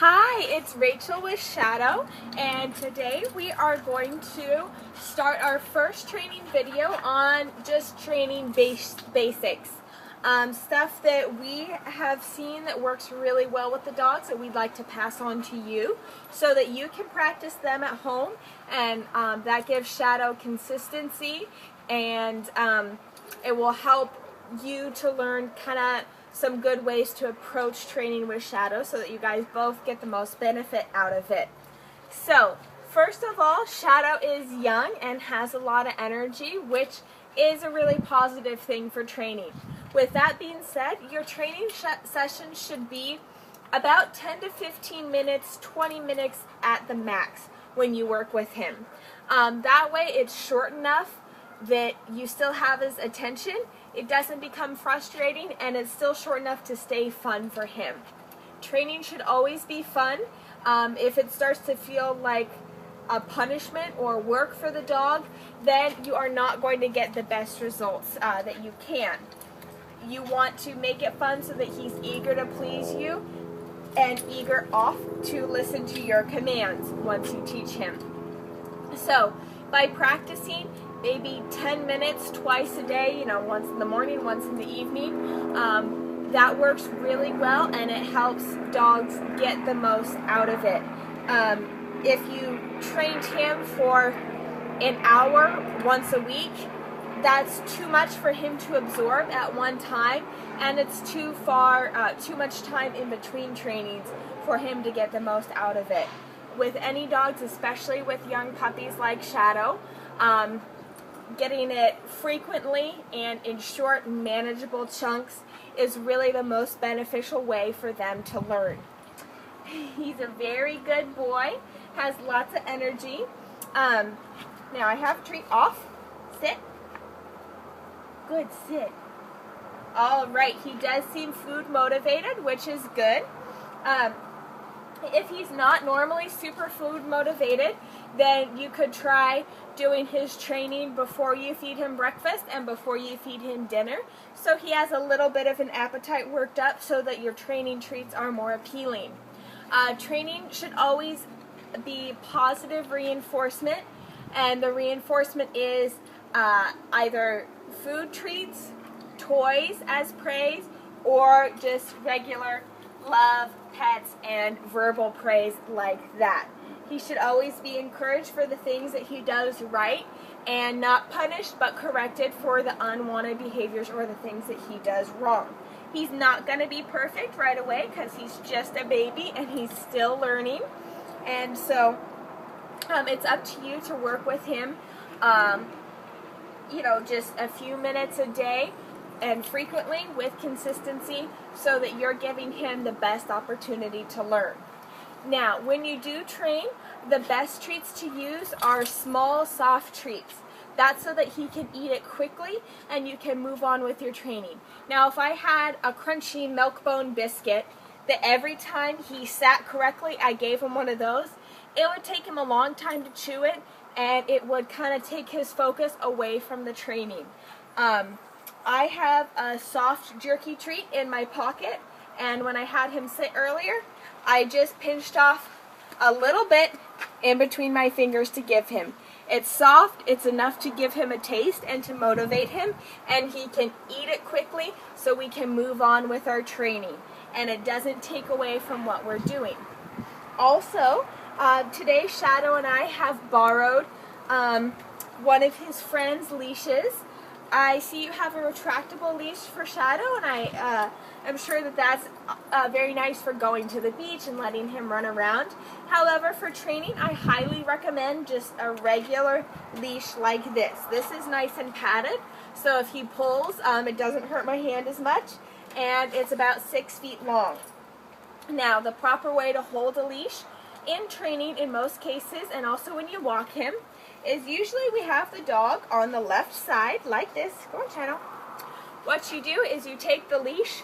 Hi, it's Rachel with Shadow, and today we are going to start our first training video on just training basics. Stuff that we have seen that works really well with the dogs that we'd like to pass on to you so that you can practice them at home, and that gives Shadow consistency, and it will help you to learn kind of some good ways to approach training with Shadow so that you guys both get the most benefit out of it. So, first of all, Shadow is young and has a lot of energy, which is a really positive thing for training. With that being said, your training session should be about 10 to 15 minutes, 20 minutes at the max when you work with him. That way it's short enough that you still have his attention, it doesn't become frustrating, and it's still short enough to stay fun for him. Training should always be fun. If it starts to feel like a punishment or work for the dog, then you are not going to get the best results that you can. You want to make it fun so that he's eager to please you and eager off to listen to your commands once you teach him. So, by practicing maybe 10 minutes twice a day, once in the morning, once in the evening, that works really well, and it helps dogs get the most out of it. If you trained him for an hour once a week, that's too much for him to absorb at one time, and it's too much time in between trainings for him to get the most out of it. With any dogs, especially with young puppies like Shadow, getting it frequently and in short, manageable chunks is really the most beneficial way for them to learn. He's a very good boy, has lots of energy. Now I have treat off. Sit. Good, sit. All right, he does seem food motivated, which is good. If he's not normally super food motivated, then you could try doing his training before you feed him breakfast and before you feed him dinner, so he has a little bit of an appetite worked up so that your training treats are more appealing. Training should always be positive reinforcement, and the reinforcement is either food treats, toys as praise, or just regular love, pets, and verbal praise like that. He should always be encouraged for the things that he does right and not punished but corrected for the unwanted behaviors or the things that he does wrong. He's not going to be perfect right away because he's just a baby and he's still learning, and so it's up to you to work with him just a few minutes a day and frequently with consistency so that you're giving him the best opportunity to learn. Now, when you do train, the best treats to use are small, soft treats. That's so that he can eat it quickly and you can move on with your training. Now, if I had a crunchy milk bone biscuit that every time he sat correctly, I gave him one of those, it would take him a long time to chew it, and it would kind of take his focus away from the training. I have a soft jerky treat in my pocket, and when I had him sit earlier, I just pinched off a little bit in between my fingers to give him. It's soft, it's enough to give him a taste and to motivate him, and he can eat it quickly so we can move on with our training, and it doesn't take away from what we're doing. Also, today Shadow and I have borrowed one of his friend's leashes. I see you have a retractable leash for Shadow, and I am sure that that's very nice for going to the beach and letting him run around. However, for training, I highly recommend just a regular leash like this. This is nice and padded, so if he pulls, it doesn't hurt my hand as much, and it's about 6 feet long. Now, the proper way to hold a leash in training in most cases, and also when you walk him, is usually we have the dog on the left side like this. Go on, Shadow. What you do is you take the leash,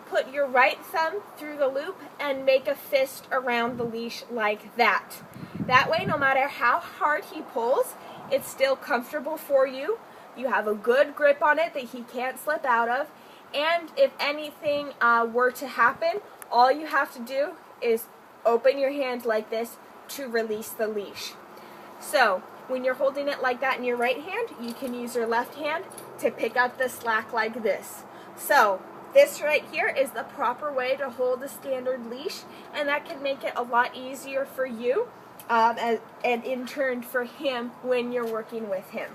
put your right thumb through the loop, and make a fist around the leash like that. That way, no matter how hard he pulls, it's still comfortable for you. You have a good grip on it that he can't slip out of, and if anything were to happen, all you have to do is open your hand like this to release the leash. So when you're holding it like that in your right hand, you can use your left hand to pick up the slack like this. So this right here is the proper way to hold a standard leash, and that can make it a lot easier for you and in turn for him when you're working with him.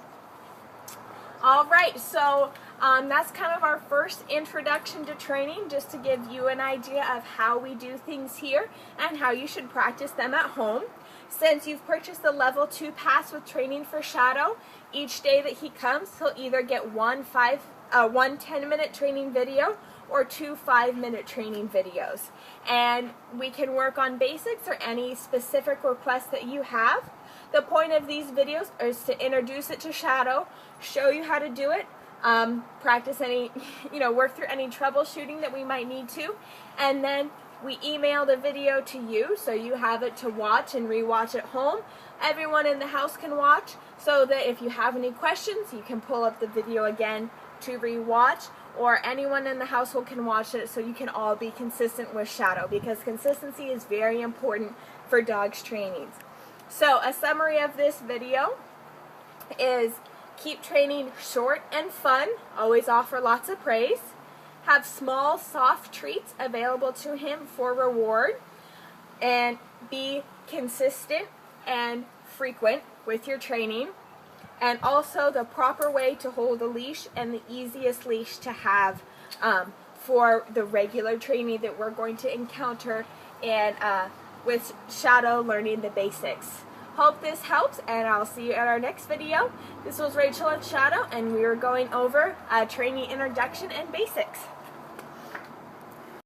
Alright, so that's kind of our first introduction to training, just to give you an idea of how we do things here and how you should practice them at home. Since you've purchased the level 2 pass with training for Shadow, each day that he comes, he'll either get one 10-minute training video or 2 5-minute training videos. And we can work on basics or any specific requests that you have. The point of these videos is to introduce it to Shadow, show you how to do it, practice any, work through any troubleshooting that we might need to, and then we email the video to you so you have it to watch and rewatch at home. Everyone in the house can watch, so that if you have any questions, you can pull up the video again to rewatch, or anyone in the household can watch it, so you can all be consistent with Shadow, because consistency is very important for dogs' trainings. So a summary of this video is: keep training short and fun, always offer lots of praise, have small soft treats available to him for reward, and be consistent and frequent with your training, and also the proper way to hold a leash and the easiest leash to have for the regular training that we're going to encounter in with Shadow learning the basics. Hope this helps, and I'll see you at our next video. This was Rachel and Shadow, and we were going over training introduction and basics.